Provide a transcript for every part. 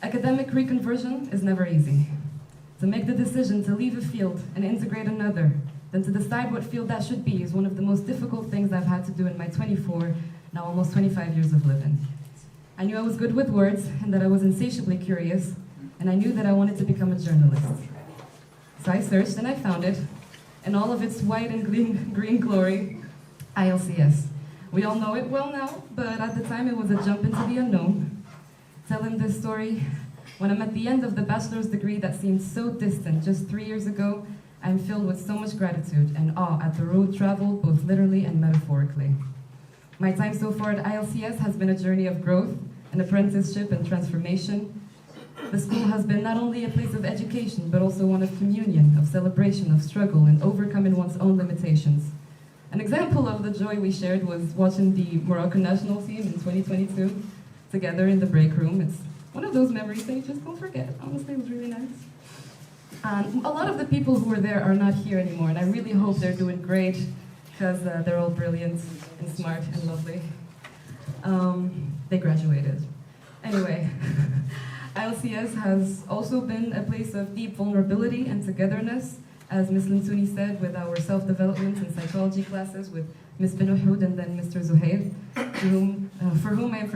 Academic reconversion is never easy. To make the decision to leave a field and integrate another, then to decide what field that should be is one of the most difficult things I've had to do in my 24, now almost 25 years of living. I knew I was good with words and that I was insatiably curious, and I knew that I wanted to become a journalist. So I searched and I found it, in all of its white and green glory, ILCS. We all know it well now, but at the time it was a jump into the unknown. Telling this story, when I'm at the end of the bachelor's degree that seemed so distant just 3 years ago, I'm filled with so much gratitude and awe at the road traveled, both literally and metaphorically. My time so far at ILCS has been a journey of growth, an apprenticeship and transformation. The school has been not only a place of education, but also one of communion, of celebration, of struggle, and overcoming one's own limitations. An example of the joy we shared was watching the Moroccan national team in 2022 together in the break room. It's one of those memories that you just don't forget. Honestly, it was really nice. And a lot of the people who were there are not here anymore, and I really hope they're doing great, because they're all brilliant and smart and lovely. They graduated. Anyway, ILCS has also been a place of deep vulnerability and togetherness, as Ms. Lintouni said, with our self-development and psychology classes with Ms. Benohoud and then Mr. Zuhair, for whom I am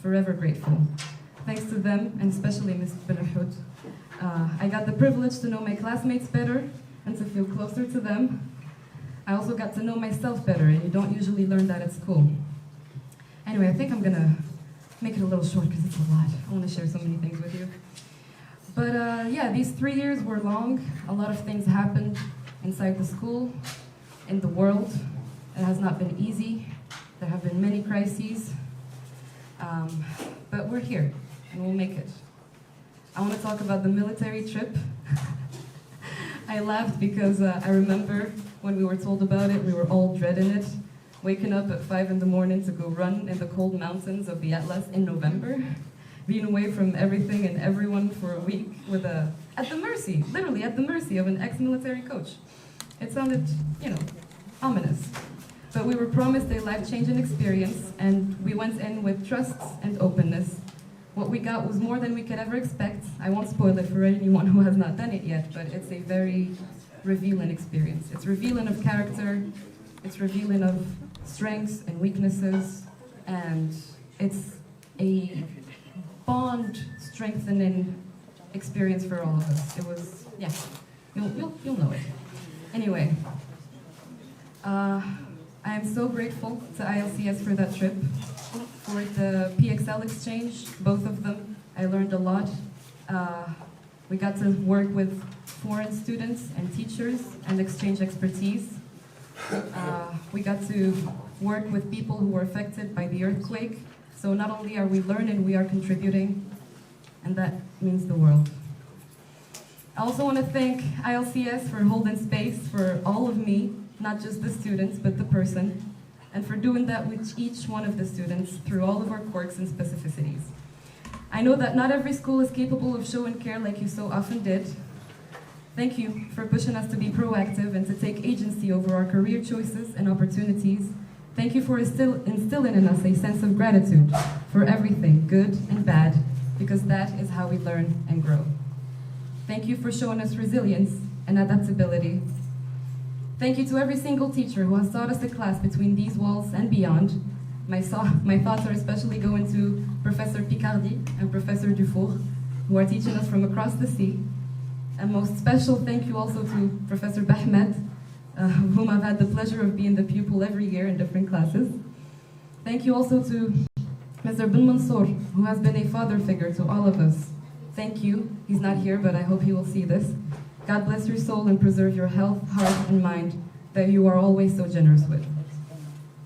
forever grateful. Thanks to them, and especially Ms. Benohoud, I got the privilege to know my classmates better and to feel closer to them. I also got to know myself better, and you don't usually learn that at school. Anyway, I think I'm gonna make it a little short because it's a lot. I want to share so many things with you. But yeah, these 3 years were long. A lot of things happened inside the school, in the world. It has not been easy. There have been many crises. But we're here, and we'll make it. I want to talk about the military trip. I laughed because I remember when we were told about it, we were all dreading it. Waking up at 5 in the morning to go run in the cold mountains of the Atlas in November. Being away from everything and everyone for a week with at the mercy, literally at the mercy of an ex-military coach. It sounded, ominous. But we were promised a life-changing experience, and we went in with trust and openness. What we got was more than we could ever expect. I won't spoil it for anyone who has not done it yet, but it's a very revealing experience. It's revealing of character, it's revealing of strengths and weaknesses, and it's a bond-strengthening experience for all of us. It was, yeah, you'll know it. Anyway, I am so grateful to ILCS for that trip, for the PXL exchange, both of them. I learned a lot. We got to work with foreign students and teachers and exchange expertise. We got to work with people who were affected by the earthquake. So not only are we learning, we are contributing, and that means the world. I also want to thank ILCS for holding space for all of me, not just the students, but the person, and for doing that with each one of the students through all of our quirks and specificities. I know that not every school is capable of showing care like you so often did. Thank you for pushing us to be proactive and to take agency over our career choices and opportunities. Thank you for instilling in us a sense of gratitude for everything, good and bad, because that is how we learn and grow. Thank you for showing us resilience and adaptability. Thank you to every single teacher who has taught us a class between these walls and beyond. My thoughts are especially going to Professor Picardi and Professor Dufour, who are teaching us from across the sea. A most special thank you also to Professor Bahmed, whom I've had the pleasure of being the pupil every year in different classes. Thank you also to Mr. Ben Mansour, who has been a father figure to all of us. Thank you. He's not here, but I hope he will see this. God bless your soul and preserve your health, heart, and mind that you are always so generous with.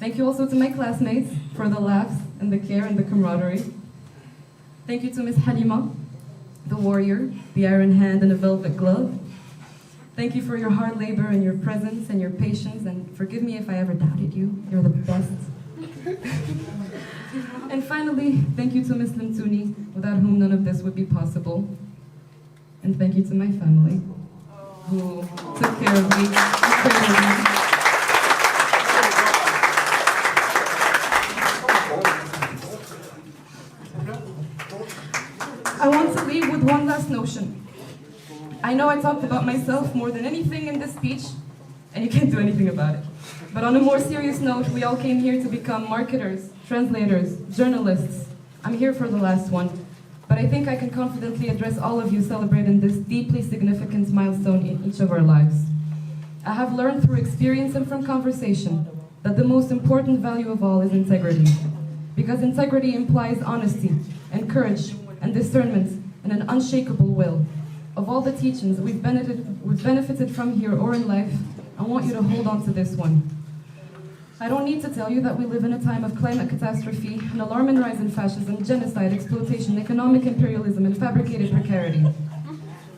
Thank you also to my classmates for the laughs and the care and the camaraderie. Thank you to Miss Halima, the warrior, the iron hand and the velvet glove. Thank you for your hard labor and your presence and your patience, and forgive me if I ever doubted you. You're the best. And finally, thank you to Ms. Lintouni, without whom none of this would be possible. And thank you to my family, who took care of me. I want to leave with one last notion. I know I talked about myself more than anything in this speech, and you can't do anything about it. But on a more serious note, we all came here to become marketers, translators, journalists. I'm here for the last one, but I think I can confidently address all of you celebrating this deeply significant milestone in each of our lives. I have learned through experience and from conversation that the most important value of all is integrity. Because integrity implies honesty and courage and discernment and an unshakable will. Of all the teachings we've benefited from here or in life, I want you to hold on to this one. I don't need to tell you that we live in a time of climate catastrophe, an alarming rise in fascism, genocide, exploitation, economic imperialism, and fabricated precarity.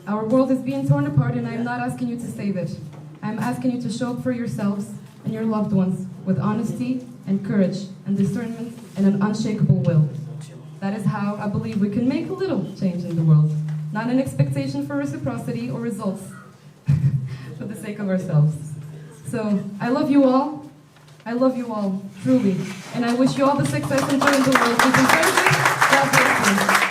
Our world is being torn apart, and I am not asking you to save it. I am asking you to show up for yourselves and your loved ones with honesty and courage and discernment and an unshakable will. That is how I believe we can make a little change in the world. Not an expectation for reciprocity or results, for the sake of ourselves. So, I love you all, truly. And I wish you all the success and joy in the world. God bless you.